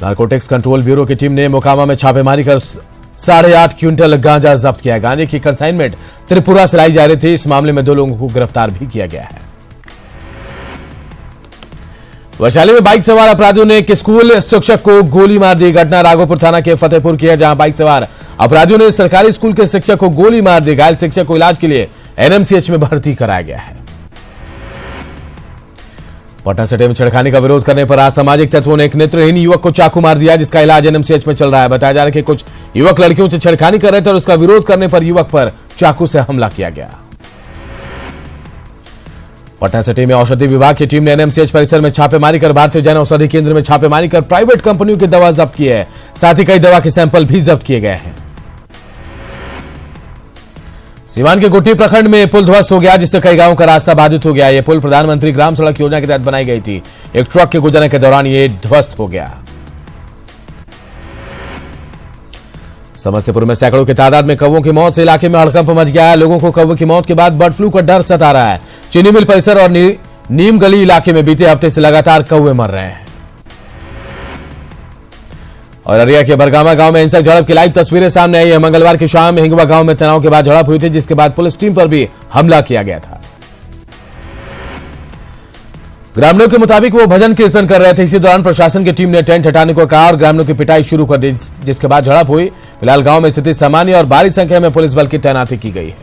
Narcotics control bureau की team ने मोकामा में छापेमारी कर 8.5 क्विंटल गांजा जब्त किया है। गांजे की कंसाइनमेंट त्रिपुरा से लाई जा रही थी। इस मामले में 2 लोगों को गिरफ्तार भी किया गया है। वैशाली में बाइक सवार अपराधियों ने एक स्कूल शिक्षक को गोली मार दी। घटना राघोपुर थाना के फतेहपुर की है, जहां बाइक सवार अपराधियों ने सरकारी स्कूल के शिक्षक को गोली मार दी। घायल शिक्षक को इलाज के लिए एनएमसीएच में भर्ती कराया गया है। पटना सिटी में छेड़खानी का विरोध करने पर असामाजिक तत्वों ने एक नेत्रहीन युवक को चाकू मार दिया, जिसका इलाज एनएमसीएच में चल रहा है। बताया जा रहा है कि कुछ युवक लड़कियों से छेड़खानी कर रहे थे और उसका विरोध करने पर युवक पर चाकू से हमला किया गया। पटना सिटी में औषधि विभाग की टीम ने एनएमसीएच परिसर में छापेमारी कर भारतीय जन औषधि केंद्र में छापेमारी कर प्राइवेट कंपनियों की दवा जब्त की है। साथ ही कई दवा के सैंपल भी जब्त किए गए हैं। सीवान के गुट्टी प्रखंड में पुल ध्वस्त हो गया, जिससे कई गांवों का रास्ता बाधित हो गया। यह पुल प्रधानमंत्री ग्राम सड़क योजना के तहत बनाई गई थी। एक ट्रक के गुजरने के दौरान यह ध्वस्त हो गया। समस्तीपुर में सैकड़ों की तादाद में कौवों की मौत से इलाके में हड़कंप मच गया है। लोगों को कौवे की मौत के बाद बर्ड फ्लू का डर सता रहा है। चीनी मिल परिसर और नीम गली इलाके में बीते हफ्ते से लगातार कौवे मर रहे हैं। और अरिया के बरगामा गांव में हिंसक झड़प की लाइव तस्वीरें सामने आई है। मंगलवार की शाम हिंगवा गांव में तनाव के बाद झड़प हुई थी, जिसके बाद पुलिस टीम पर भी हमला किया गया था। ग्रामीणों के मुताबिक वो भजन कीर्तन कर रहे थे। इसी दौरान प्रशासन की टीम ने टेंट हटाने को कहा और ग्रामीणों की पिटाई शुरू कर दी, जिसके बाद झड़प हुई। फिलहाल गांव में स्थिति सामान्य और भारी संख्या में पुलिस बल की तैनाती की गई है।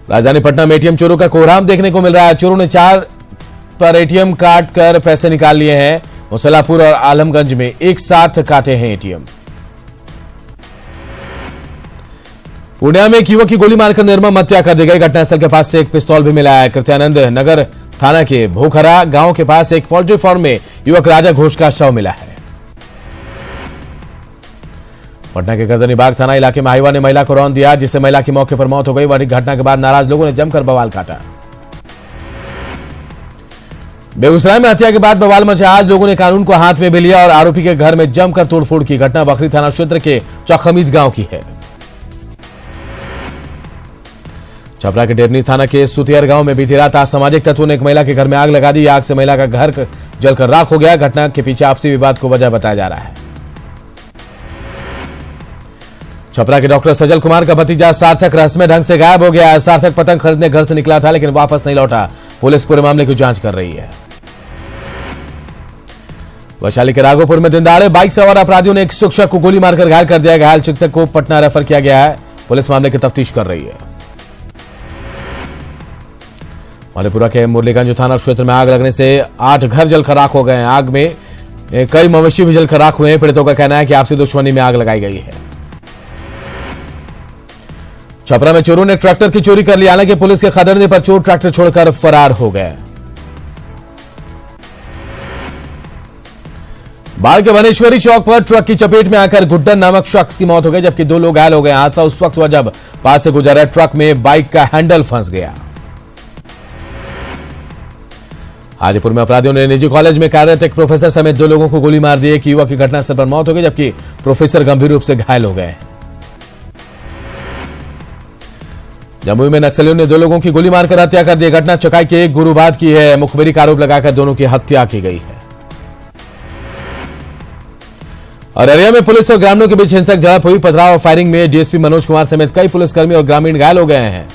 राजधानी पटना में एटीएम चोरों का कोहराम देखने को मिल रहा है। चोरों ने 4 पर एटीएम काट कर पैसे निकाल लिए हैं। मुसलापुर और आलमगंज में एक साथ काटे हैं एटीएम। पूर्णिया में एक युवक की गोली मारकर निर्मम हत्या कर दी गई। घटनास्थल के पास से एक पिस्तौल भी मिला है। कृत्यानंद नगर थाना के भोखरा गांव के पास एक पोल्ट्री फार्म में युवक राजा घोष का शव मिला है। पटना के गर्दनीबाग थाना इलाके में हाईवा ने महिला को रौंद दिया, जिससे महिला की मौके पर मौत हो गई। वहीं घटना के बाद नाराज लोगों ने जमकर बवाल काटा। बेगूसराय में हत्या के बाद बवाल मचा। आज लोगों ने कानून को हाथ में भी लिया और आरोपी के घर में जमकर तोड़फोड़ की। घटना बखरी थाना क्षेत्र के चौखमीद गांव की है। छपरा के डेरनी थाना के सुतियर गांव में बीती रात असामाजिक तत्वों ने एक महिला के घर में आग लगा दी। आग से महिला का घर जलकर राख हो गया। घटना के पीछे आपसी विवाद को वजह बताया जा रहा है। छपरा के डॉक्टर सजल कुमार का भतीजा सार्थक रहस्यमय ढंग से गायब हो गया है। सार्थक पतंग खरीदने घर से निकला था, लेकिन वापस नहीं लौटा। पुलिस पूरे मामले की जांच कर रही है। वैशाली के राघोपुर में दिनदहाड़े बाइक सवार अपराधियों ने एक शिक्षक को गोली मारकर घायल कर दिया। घायल शिक्षक को पटना रेफर किया गया है। पुलिस मामले की तफ्तीश कर रही है। मधेपुरा के मुरलीगंज थाना क्षेत्र में आग लगने से 8 घर जलकर राख हो गए हैं। आग में कई मवेशी भी जलकर राख हुए हैं। पीड़ितों का कहना है कि आपसी दुश्मनी में आग लगाई गई है। छपरा में चोरों ने ट्रैक्टर की चोरी कर ली। हालांकि पुलिस के खदेड़ने पर चोर ट्रैक्टर छोड़कर फरार हो गए। बाढ़ के बनेश्वरी चौक पर ट्रक की चपेट में आकर गुड्डन नामक शख्स की मौत हो गई, जबकि 2 लोग घायल हो गए। हादसा उस वक्त हुआ जब पास से गुजर रहे ट्रक में बाइक का हैंडल फंस गया। हाजीपुर में अपराधियों ने निजी कॉलेज में कार्यरत एक प्रोफेसर समेत 2 लोगों को गोली मार दी। एक युवक की घटनास्थल पर मौत हो गई, जबकि प्रोफेसर गंभीर रूप से घायल हो गए। जमुई में नक्सलियों ने 2 लोगों की गोली मारकर हत्या कर दी। घटना चकाई के गुरुबाद की है। मुखबिरी का आरोप लगाकर दोनों की हत्या की गई है। और अरिया में पुलिस और ग्रामीणों के बीच हिंसक झड़प हुई। पथराव और फायरिंग में डीएसपी मनोज कुमार समेत कई पुलिसकर्मी और ग्रामीण घायल हो गए हैं।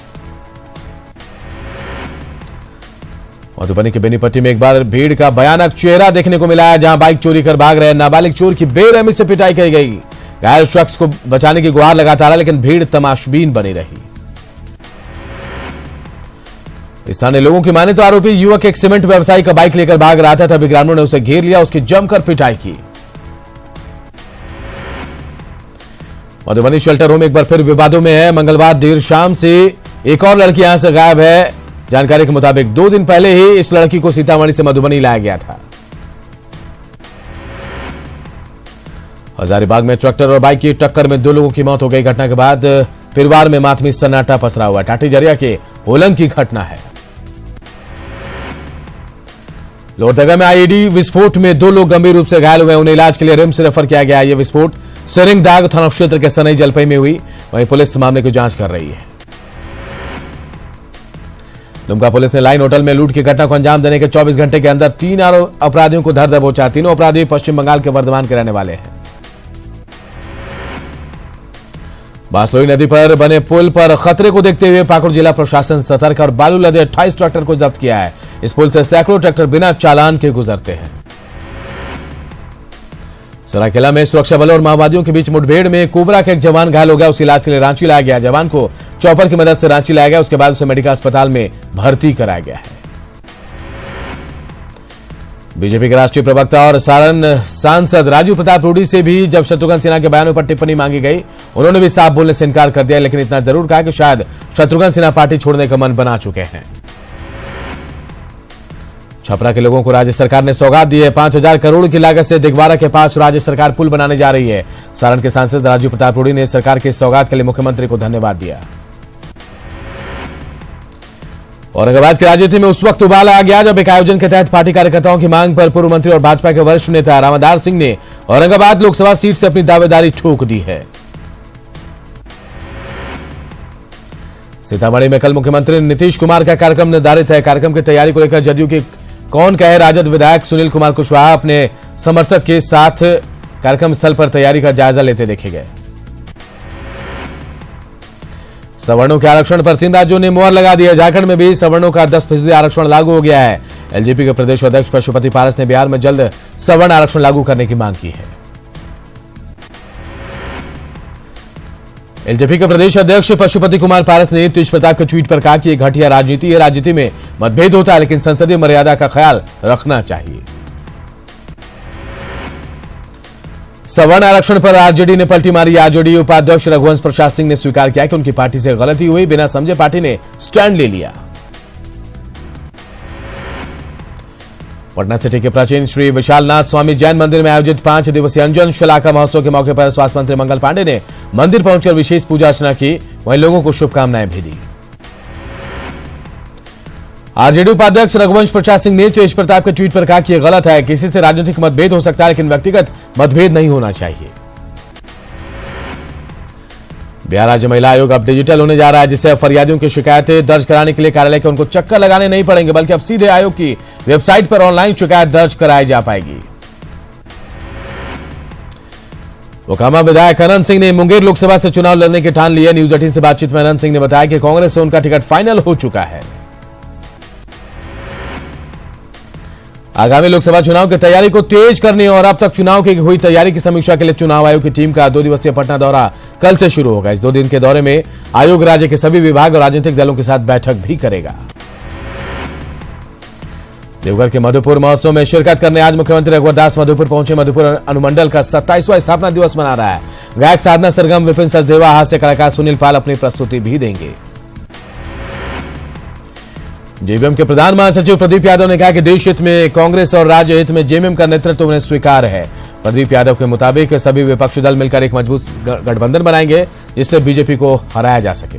मधुबनी के बेनीपट्टी में एक बार भीड़ का भयानक चेहरा देखने को मिला है, जहां बाइक चोरी कर भाग रहे नाबालिग चोर की बेरहमी से पिटाई की गई। घायल शख्स को बचाने की गुहार लगाता रहा, लेकिन भीड़ तमाशबीन बनी रही। स्थानीय लोगों की माने तो आरोपी युवक एक सीमेंट व्यवसायी का बाइक लेकर भाग रहा था, तभी ग्रामीणों ने उसे घेर लिया, उसकी जमकर पिटाई की। मधुबनी शेल्टर होम एक बार फिर विवादों में है। मंगलवार देर शाम से एक और लड़की यहां से गायब है। जानकारी के मुताबिक 2 दिन पहले ही इस लड़की को सीतामढ़ी से मधुबनी लाया गया था। हजारीबाग में ट्रैक्टर और बाइक की टक्कर में 2 लोगों की मौत हो गई। घटना के बाद पिरवार में मातमी सन्नाटा पसरा हुआ। टाटी जरिया के होलंग की घटना है। लोहरदगा में आईईडी विस्फोट में 2 लोग गंभीर रूप से घायल हुए। उन्हें इलाज के लिए रिम्स रेफर किया गया। यह विस्फोट सेरिंगदाग थाना क्षेत्र के सनई जलपई में हुई। वहीं पुलिस मामले की जांच कर रही है। दुमका पुलिस ने लाइन होटल में लूट की घटना को अंजाम देने के 24 घंटे के अंदर 3 अपराधियों को धर दबोचा। तीनों अपराधी पश्चिम बंगाल के वर्धमान के रहने वाले हैं। बासलोई नदी पर बने पुल पर खतरे को देखते हुए पाकुड़ जिला प्रशासन सतर्क और बालू लदे 28 ट्रैक्टर को जब्त किया है। इस पुल से सैकड़ों ट्रैक्टर बिना चालान के गुजरते हैं। सरायकेला में सुरक्षा बलों और माओवादियों के बीच मुठभेड़ में कोबरा का एक जवान घायल हो गया। उसे इलाज के लिए रांची लाया गया। जवान को चॉपर की मदद से रांची लाया गया। उसके बाद उसे मेडिकल अस्पताल में भर्ती कराया गया है। बीजेपी के राष्ट्रीय प्रवक्ता और सारण सांसद राजीव प्रताप रूडी से भी जब शत्रुघ्न सिन्हा के बयानों पर टिप्पणी मांगी गई, उन्होंने भी साफ बोलने से इनकार कर दिया, लेकिन इतना जरूर कहा कि शायद शत्रुघ्न सिन्हा पार्टी छोड़ने का मन बना चुके हैं। छपरा के लोगों को राज्य सरकार ने सौगात दी है। 5,000 करोड़ की लागत से दिगवारा के पास राज्य सरकार पुल बनाने जा रही है। सारण के सांसद राजीव प्रताप रूडी ने सरकार की सौगात के लिए मुख्यमंत्री को धन्यवाद दिया। औरंगाबाद की राजनीति में उस वक्त उबाल आ गया जब एक आयोजन के तहत पार्टी कार्यकर्ताओं की मांग पर पूर्व मंत्री और भाजपा के वरिष्ठ नेता रामादार सिंह ने औरंगाबाद लोकसभा सीट से अपनी दावेदारी ठोक दी है। सीतामढ़ी में कल मुख्यमंत्री नीतीश कुमार का कार्यक्रम निर्धारित है। कार्यक्रम की तैयारी को लेकर जदयू के कौन कहे राजद विधायक सुनील कुमार कुशवाहा अपने समर्थक के साथ कार्यक्रम स्थल पर तैयारी का जायजा लेते देखे गए। सवर्णों के आरक्षण पर 3 राज्यों ने मुहर लगा दी है। झारखंड में भी सवर्णों का 10% आरक्षण लागू हो गया है। एलजेपी के प्रदेश अध्यक्ष पशुपति पारस ने बिहार में जल्द सवर्ण आरक्षण लागू करने की मांग की है। एलजेपी के प्रदेश अध्यक्ष पशुपति कुमार पारस ने तेज प्रताप के ट्वीट पर कहा कि यह घटिया राजनीति है। राजनीति में मतभेद होता है, लेकिन संसदीय मर्यादा का ख्याल रखना चाहिए। सवर्ण आरक्षण पर आरजेडी ने पलटी मारी। आरजेडी उपाध्यक्ष रघुवंश प्रसाद सिंह ने स्वीकार किया कि उनकी पार्टी से गलती हुई। बिना समझे पार्टी ने स्टैंड ले लिया। पटना सिटी के प्राचीन श्री विशालनाथ स्वामी जैन मंदिर में आयोजित 5 दिवसीय अंजन शलाका महोत्सव के मौके पर स्वास्थ्य मंत्री मंगल पांडे ने मंदिर पहुंचकर विशेष पूजा अर्चना की। वहीं लोगों को शुभकामनाएं भी दी। आरजेडी उपाध्यक्ष रघुवंश प्रसाद सिंह ने तेज प्रताप के ट्वीट पर कहा कि यह गलत है। किसी से राजनीतिक मतभेद हो सकता है, लेकिन व्यक्तिगत मतभेद नहीं होना चाहिए। बिहार राज्य महिला आयोग अब डिजिटल होने जा रहा है, जिससे फरियादियों की शिकायतें दर्ज कराने के लिए कार्यालय के उनको चक्कर लगाने नहीं पड़ेंगे, बल्कि अब सीधे आयोग की वेबसाइट पर ऑनलाइन शिकायत दर्ज कराई जा पाएगी। मोकामा विधायक अनंत सिंह ने मुंगेर लोकसभा से चुनाव लड़ने की ठान ली है। न्यूज 18 से बातचीत में अनंत सिंह ने बताया कि कांग्रेस से उनका टिकट फाइनल हो चुका है। आगामी लोकसभा चुनाव की तैयारी को तेज करने और अब तक चुनाव की हुई तैयारी की समीक्षा के लिए चुनाव आयोग की टीम का 2 दिवसीय पटना दौरा कल से शुरू होगा। इस 2 दिन के दौरे में आयोग राज्य के सभी विभाग और राजनीतिक दलों के साथ बैठक भी करेगा। देवघर के मधुपुर महोत्सव में शिरकत करने आज मुख्यमंत्री रघुवर दास मधुपुर पहुंचे। मधुपुर अनुमंडल का 27वां स्थापना दिवस मना रहा है। गायक साधना सरगम विपिन सचदेवा, हास्य कलाकार सुनील पाल अपनी प्रस्तुति भी देंगे। जेवीएम के प्रधान महासचिव प्रदीप यादव ने कहा कि देश हित में कांग्रेस और राज्य हित में जेवीएम का नेतृत्व उन्हें स्वीकार है। प्रदीप यादव के मुताबिक सभी विपक्षी दल मिलकर एक मजबूत गठबंधन बनाएंगे, जिससे बीजेपी को हराया जा सके।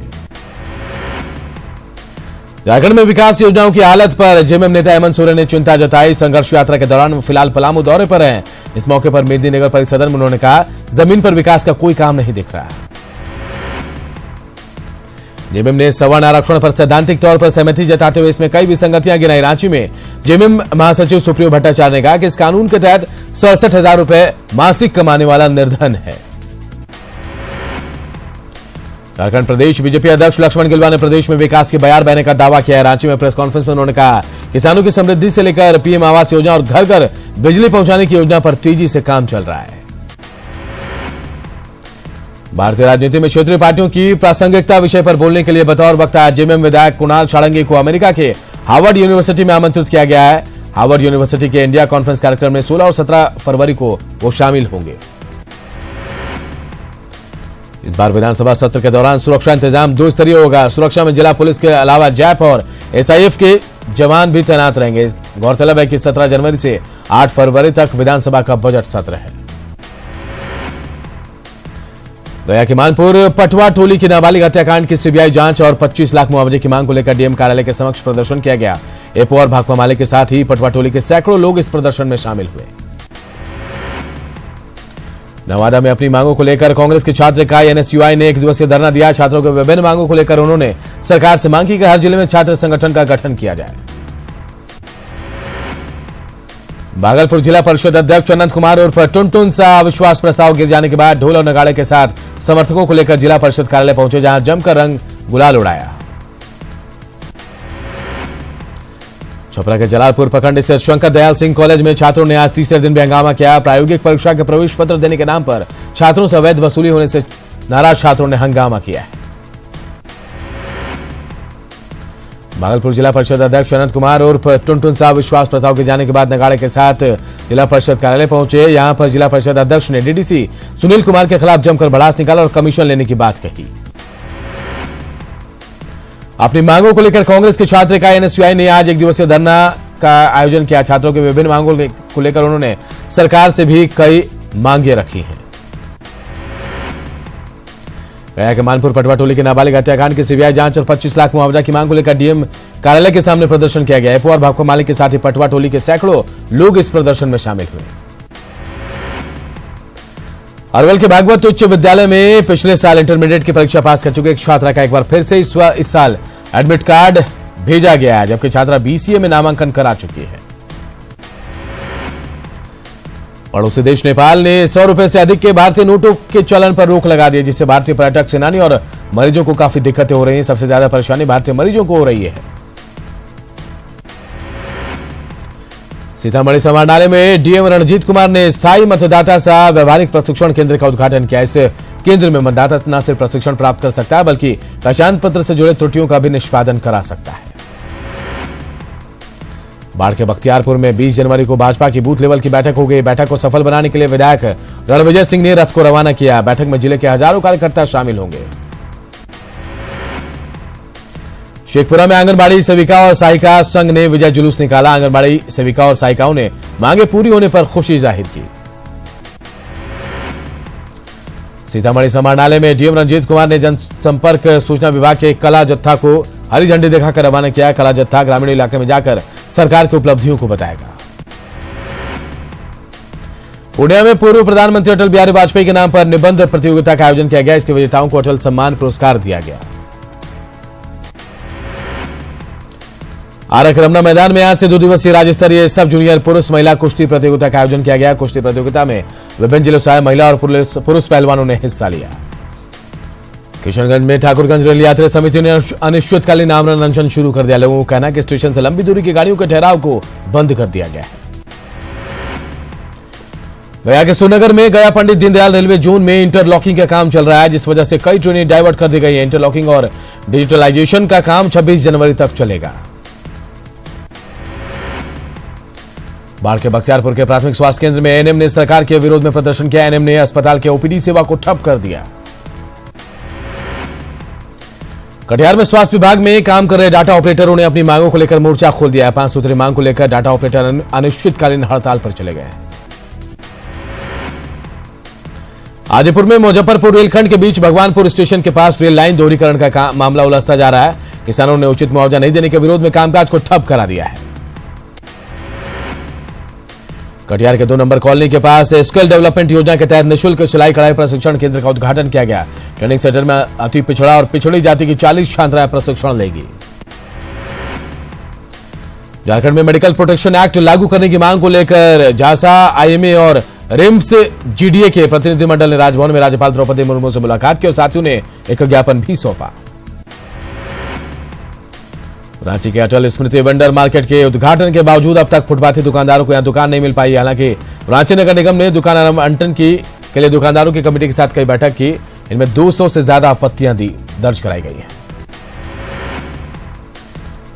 झारखंड में विकास योजनाओं की हालत पर जेवीएम नेता हेमंत सोरेन ने चिंता जताई। संघर्ष यात्रा के दौरान वो फिलहाल पलामू दौरे पर हैं। इस मौके पर मेदिनीनगर परिसदन में उन्होंने कहा, जमीन पर विकास का कोई काम नहीं दिख रहा है। जेवीएम ने सवर्ण आरक्षण पर सैद्धांतिक तौर पर सहमति जताते हुए इसमें कई विसंगतियां गिनाई। रांची में जेवीएम महासचिव सुप्रियो भट्टाचार्य ने कहा कि इस कानून के तहत 67,000 रुपए मासिक कमाने वाला निर्धन है। झारखंड प्रदेश बीजेपी अध्यक्ष लक्ष्मण गिलुवा ने प्रदेश में विकास की बयार बहने का दावा किया है। रांची में प्रेस कॉन्फ्रेंस में उन्होंने कहा, किसानों की समृद्धि से लेकर पीएम आवास योजना और घर घर बिजली पहुंचाने की योजना पर तेजी से काम चल रहा है। भारतीय राजनीति में क्षेत्रीय पार्टियों की प्रासंगिकता विषय पर बोलने के लिए बतौर वक्ता जेवीएम विधायक कुणाल सारंगी को अमेरिका के हार्वर्ड यूनिवर्सिटी में आमंत्रित किया गया है। हार्वर्ड यूनिवर्सिटी के इंडिया कॉन्फ्रेंस कार्यक्रम में 16 और 17 फरवरी को वो शामिल होंगे। इस बार विधानसभा सत्र के दौरान सुरक्षा इंतजाम 2 स्तरीय होगा। सुरक्षा में जिला पुलिस के अलावा जैप और एसआईएफ के जवान भी तैनात रहेंगे। गौरतलब है कि 17 जनवरी से 8 फरवरी तक विधानसभा का बजट सत्र है। गया के मानपुर पटवा टोली की नाबालिग हत्याकांड की सीबीआई जांच और 25 लाख मुआवजे की मांग को लेकर डीएम कार्यालय के समक्ष प्रदर्शन किया गया। एपो और भाकपा माले के साथ ही पटवा टोली के सैकड़ों लोग इस प्रदर्शन में शामिल हुए। नवादा में अपनी मांगों को लेकर कांग्रेस के छात्र इकाई एनएसयूआई ने एक दिवसीय धरना दिया। छात्रों के विभिन्न मांगों को लेकर उन्होंने सरकार से मांग की कि हर जिले में छात्र संगठन का गठन किया जाए। भागलपुर जिला परिषद अध्यक्ष अनंत कुमार उर्फ टुनटुन सा अविश्वास प्रस्ताव गिर जाने के बाद ढोल और नगाड़े के साथ समर्थकों को लेकर जिला परिषद कार्यालय पहुंचे, जहां जमकर रंग गुलाल उड़ाया। छपरा के जलालपुर प्रखंड स्थित शंकर दयाल सिंह कॉलेज में छात्रों ने आज तीसरे दिन भी हंगामा किया। प्रायोगिक परीक्षा के प्रवेश पत्र देने के नाम पर छात्रों से अवैध वसूली होने से नाराज छात्रों ने हंगामा किया है। भागलपुर जिला परिषद अध्यक्ष अनंत कुमार उर्फ टुनटुन साहब विश्वास प्रस्ताव के जाने के बाद नगाड़े के साथ जिला परिषद कार्यालय पहुंचे। यहां पर जिला परिषद अध्यक्ष ने डीडीसी सुनील कुमार के खिलाफ जमकर भड़ास निकाला और कमीशन लेने की बात कही। अपनी मांगों को लेकर कांग्रेस के छात्र इकाई एनएसयूआई ने आज एक दिवसीय धरना का आयोजन किया। छात्रों के विभिन्न मांगों को लेकर उन्होंने सरकार से भी कई मांगे रखी हैं। गया के मानपुर पटवा टोली के नाबालिग हत्याकांड की सीबीआई जांच और 25 लाख मुआवजा की मांग को लेकर डीएम कार्यालय के सामने प्रदर्शन किया गया। एपो और भाकपा मालिक के साथ ही पटवा टोली के सैकड़ों लोग इस प्रदर्शन में शामिल हुए। अरवल के भागवत उच्च विद्यालय में पिछले साल इंटरमीडिएट की परीक्षा पास कर चुके एक छात्रा का एक बार फिर से इस साल एडमिट कार्ड भेजा गया है, जबकि छात्रा बीसीए में नामांकन करा चुकी है। पड़ोसी देश नेपाल ने 100 रुपए से अधिक के भारतीय नोटों के चलन पर रोक लगा दी, जिससे भारतीय पर्यटक, सेनानी और मरीजों को काफी दिक्कतें हो रही हैं। सबसे ज्यादा परेशानी भारतीय मरीजों को हो रही है। सीतामढ़ी समाहरणालय में डीएम रणजीत कुमार ने स्थायी मतदाता सह व्यवहारिक प्रशिक्षण केंद्र का उद्घाटन किया। इस केंद्र में मतदाता न सिर्फ प्रशिक्षण प्राप्त कर सकता है, बल्कि पहचान पत्र से जुड़े त्रुटियों का भी निष्पादन करा सकता है। बाढ़ के बख्तियारपुर में 20 जनवरी को भाजपा की बूथ लेवल की बैठक हो गई। बैठक को सफल बनाने के लिए विधायक रणविजय सिंह ने रथ को रवाना किया। बैठक में जिले के हजारों कार्यकर्ता शामिल होंगे। शेखपुरा में आंगनबाड़ी सेविका और सहायिका संघ ने विजय जुलूस निकाला। आंगनबाड़ी सेविका और सहायिकाओं ने मांगे पूरी होने पर खुशी जाहिर की। सीतामढ़ी समाहरणालय में डीएम रणजीत कुमार ने जनसंपर्क सूचना विभाग के कला जत्था को हरी झंडी दिखाकर रवाना किया। कला जत्था ग्रामीण इलाके में जाकर सरकार की उपलब्धियों को बताएगा। पूर्णिया में पूर्व प्रधानमंत्री अटल बिहारी वाजपेयी के नाम पर निबंध प्रतियोगिता का आयोजन किया गया। इसके विजेताओं को अटल सम्मान पुरस्कार दिया गया। आरक रमना मैदान में आज से 2 दिवसीय राज्य स्तरीय सब जूनियर पुरुष महिला कुश्ती प्रतियोगिता का आयोजन किया गया। कुश्ती प्रतियोगिता में विभिन्न जिलों से आए महिला और पुरुष पहलवानों ने हिस्सा लिया। किशनगंज में ठाकुरगंज रेल यात्री समिति ने अनिश्चितकालीन आमरण अनशन शुरू कर दिया। लोगों का कहना है कि स्टेशन से लंबी दूरी की गाड़ियों के ठहराव को बंद कर दिया गया है। गया के सोनगर में गया पंडित दीनदयाल रेलवे जोन में इंटरलॉकिंग का काम चल रहा है, जिस वजह से कई ट्रेनें डाइवर्ट कर दी गई है। इंटरलॉकिंग और डिजिटलाइजेशन का काम 26 जनवरी तक चलेगा। बाढ़ के बख्तियारपुर के प्राथमिक स्वास्थ्य केंद्र में एएनएम ने सरकार के विरोध में प्रदर्शन किया। एएनएम ने अस्पताल के ओपीडी सेवा को ठप कर दिया। कटिहार में स्वास्थ्य विभाग में काम कर रहे डाटा ऑपरेटरों ने अपनी मांगों को लेकर मोर्चा खोल दिया है। 5 सूत्री मांग को लेकर डाटा ऑपरेटर अनिश्चितकालीन हड़ताल पर चले गए। आदिपुर में मुजफ्फरपुर रेलखंड के बीच भगवानपुर स्टेशन के पास रेल लाइन दोहरीकरण का मामला उलझता जा रहा है। किसानों ने उचित मुआवजा नहीं देने के विरोध में कामकाज को ठप करा दिया है। कटिहार के 2 नंबर कॉलोनी के पास स्किल डेवलपमेंट योजना के तहत निःशुल्क सिलाई कढ़ाई प्रशिक्षण केंद्र का उद्घाटन किया गया। ट्रेनिंग सेंटर में अति पिछड़ा और पिछड़ी जाति की 40 छात्राएं प्रशिक्षण लेगी। झारखंड में मेडिकल प्रोटेक्शन एक्ट लागू करने की मांग को लेकर झासा, आईएमए और रिम्स जीडीए के प्रतिनिधिमंडल ने राजभवन में राज्यपाल द्रौपदी मुर्मू से मुलाकात की और साथियों ने एक ज्ञापन भी सौंपा। रांची के अटल स्मृति वेंडर मार्केट के उद्घाटन के बावजूद अब तक फुटपाथी दुकानदारों को यहां दुकान नहीं मिल पाई। हालांकि रांची नगर निगम ने दुकान आवंटन के लिए दुकानदारों की कमेटी के साथ कई बैठक की। इनमें 200 से ज्यादा आपत्तियां दर्ज कराई गई हैं।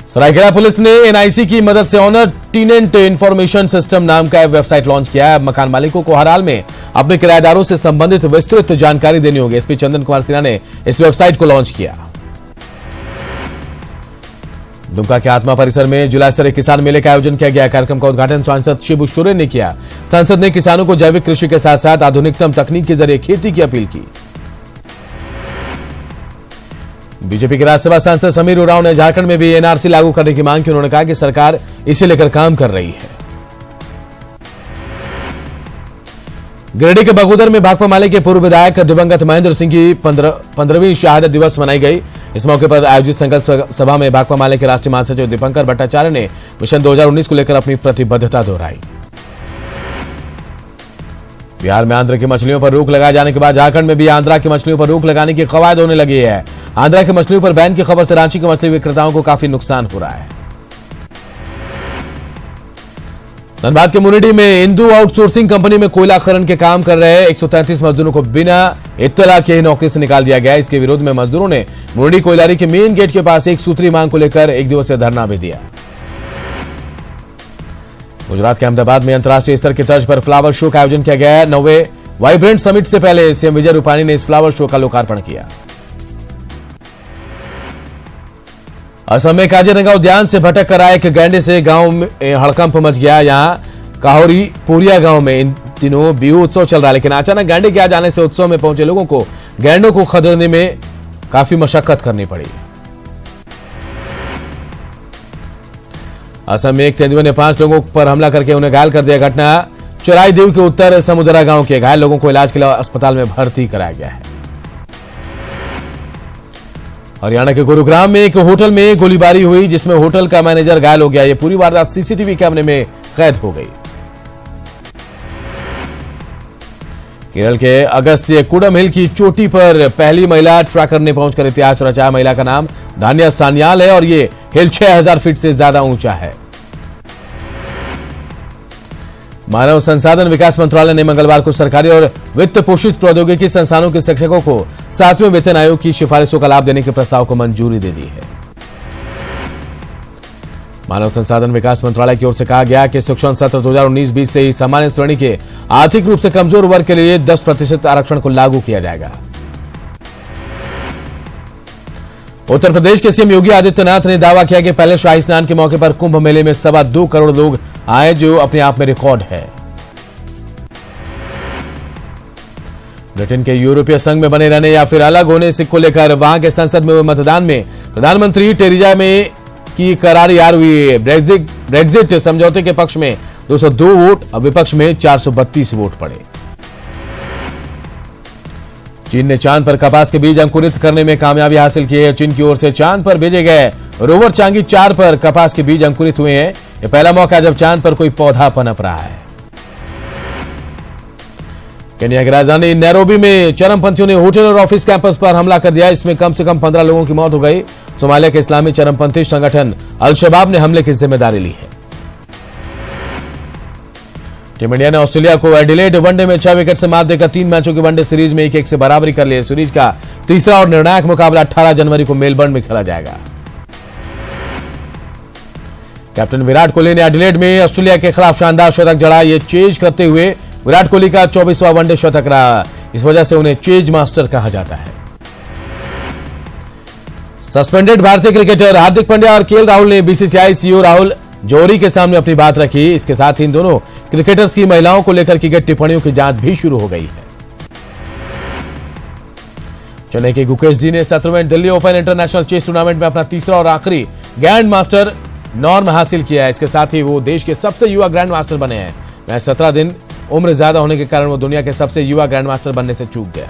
सरायकेला पुलिस ने एनआईसी की मदद से ऑनर टेनेंट इंफॉर्मेशन सिस्टम नाम का वेबसाइट लॉन्च किया है। मकान मालिकों को हर हाल में अपने किराएदारों से संबंधित विस्तृत जानकारी देनी होगी। एसपी चंदन कुमार सिन्हा ने इस वेबसाइट को लॉन्च किया। दुमका के आत्मा परिसर में जिला स्तरीय किसान मेले का आयोजन किया गया। कार्यक्रम का उद्घाटन सांसद शिबू सोरेन ने किया। सांसद ने किसानों को जैविक कृषि के साथ साथ आधुनिकतम तकनीक के जरिए खेती की अपील की। बीजेपी के राज्यसभा सांसद समीर उरांव ने झारखंड में भी एनआरसी लागू करने की मांग की। उन्होंने कहा कि सरकार इसे लेकर काम कर रही है। गिरिडीह के बगोदर में भाकपा माले के पूर्व विधायक दिवंगत महेंद्र सिंह की 15वीं शहादत दिवस मनाई गई। इस मौके पर आयोजित संकल्प सभा में भाकपा माले के राष्ट्रीय महासचिव दीपंकर भट्टाचार्य ने मिशन 2019 को लेकर अपनी प्रतिबद्धता दोहराई। बिहार में आंध्र की मछलियों पर रोक लगाए जाने के बाद झारखंड में भी आंध्रा की मछलियों पर रोक लगाने की कवायद होने लगी है। आंध्रा की मछलियों पर बैन की खबर से रांची के मछली विक्रेताओं को काफी नुकसान हो रहा है। धनबाद के मुनिडी में इंदू आउटसोर्सिंग कंपनी में कोयला खनन के काम कर रहे 133 मजदूरों को बिना इत्तला के नौकरी से निकाल दिया गया। इसके विरोध में मजदूरों ने मुनिडी कोयलारी के मेन गेट के पास एक सूत्री मांग को लेकर एक दिवसीय धरना भी दिया। गुजरात के अहमदाबाद में अंतर्राष्ट्रीय स्तर की तर्ज पर फ्लावर शो का आयोजन किया गया। 9वें वाइब्रेंट समिट से पहले सीएम विजय रूपाणी ने इस फ्लावर शो का लोकार्पण किया। असम में काजीरंगा उद्यान से भटक कर आए एक गैंडे से गांव में हड़कंप मच गया। यहां काहोरी पोरिया गांव में इन दिनों बिहू उत्सव चल रहा है, लेकिन अचानक गैंडे के आ जाने से उत्सव में पहुंचे लोगों को गैंडों को खदेड़ने में काफी मशक्कत करनी पड़ी। असम में एक तेंदुए ने 5 लोगों पर हमला करके उन्हें घायल कर दिया। घटना चौराई देव के उत्तर समुद्रा गांव के। घायल लोगों को इलाज के लिए अस्पताल में भर्ती कराया गया है। हरियाणा के गुरुग्राम में एक होटल में गोलीबारी हुई, जिसमें होटल का मैनेजर घायल हो गया। यह पूरी वारदात सीसीटीवी कैमरे में कैद हो गई। केरल के अगस्त्य कूडम हिल की चोटी पर पहली महिला ट्रैकर ने पहुंचकर इतिहास रचा। महिला का नाम धान्या सान्याल है और ये हिल 6000 फीट से ज्यादा ऊंचा है। मानव संसाधन विकास मंत्रालय ने मंगलवार को सरकारी और वित्त पोषित प्रौद्योगिकी संस्थानों के शिक्षकों को 7वें वेतन आयोग की सिफारिशों का लाभ देने के प्रस्ताव को मंजूरी दे दी है। मानव संसाधन विकास मंत्रालय की ओर से कहा गया कि शिक्षण सत्र 2019-20 से ही सामान्य श्रेणी के आर्थिक रूप से कमजोर वर्ग के लिए 10% आरक्षण को लागू किया जाएगा। उत्तर प्रदेश के सीएम योगी आदित्यनाथ ने दावा किया कि पहले शाही स्नान के मौके पर कुंभ मेले में 2.25 करोड़ लोग आए, जो अपने आप में रिकॉर्ड है। ब्रिटेन के यूरोपीय संघ में बने रहने या फिर अलग होने को लेकर वहां के संसद में हुए मतदान में प्रधानमंत्री टेरिजा मे की करारी हार हुई। ब्रेक्जिट समझौते के पक्ष में 202 वोट और विपक्ष में 432 वोट पड़े। चीन ने चांद पर कपास के बीज अंकुरित करने में कामयाबी हासिल की है। चीन की ओर से चांद पर भेजे गए रोवर चांगी 4 पर कपास के बीज अंकुरित हुए हैं। यह पहला मौका है जब चांद पर कोई पौधा पनप रहा है। केन्या की राजधानी नैरोबी में चरमपंथियों ने होटल और ऑफिस कैंपस पर हमला कर दिया। इसमें कम से कम 15 लोगों की मौत हो गई। सोमालिया के इस्लामी चरमपंथी संगठन अल-शबाब ने हमले की जिम्मेदारी ली है। टीम इंडिया ने ऑस्ट्रेलिया को एडिलेड वनडे में 6 विकेट से मात देकर 3 मैचों की वनडे सीरीज में 1-1 से बराबरी कर ली। सीरीज का तीसरा और निर्णायक मुकाबला 18 जनवरी को मेलबर्न में खेला जाएगा। कैप्टन विराट कोहली ने एडिलेड में ऑस्ट्रेलिया के खिलाफ शानदार शतक जड़ा। ये चेज करते हुए विराट कोहली का 24वां वनडे शतक रहा। इस वजह से उन्हें चेज मास्टर कहा जाता है। सस्पेंडेड भारतीय क्रिकेटर हार्दिक पांड्या और केएल राहुल ने बीसीसीआई सीईओ राहुल जौहरी के सामने अपनी बात रखी। इसके साथ ही इन दोनों क्रिकेटर्स की महिलाओं को लेकर की गई टिप्पणियों की जांच भी शुरू हो गई है। चेन्नई के गुकेश डी ने 17वें Delhi open international chess tournament में अपना तीसरा और आखिरी ग्रैंड मास्टर नॉर्म हासिल किया है। इसके साथ ही वो देश के सबसे युवा ग्रैंड मास्टर बने हैं। मैच 17 दिन उम्र ज्यादा होने के कारण वो दुनिया के सबसे युवा ग्रैंड मास्टर बनने से चूक गया।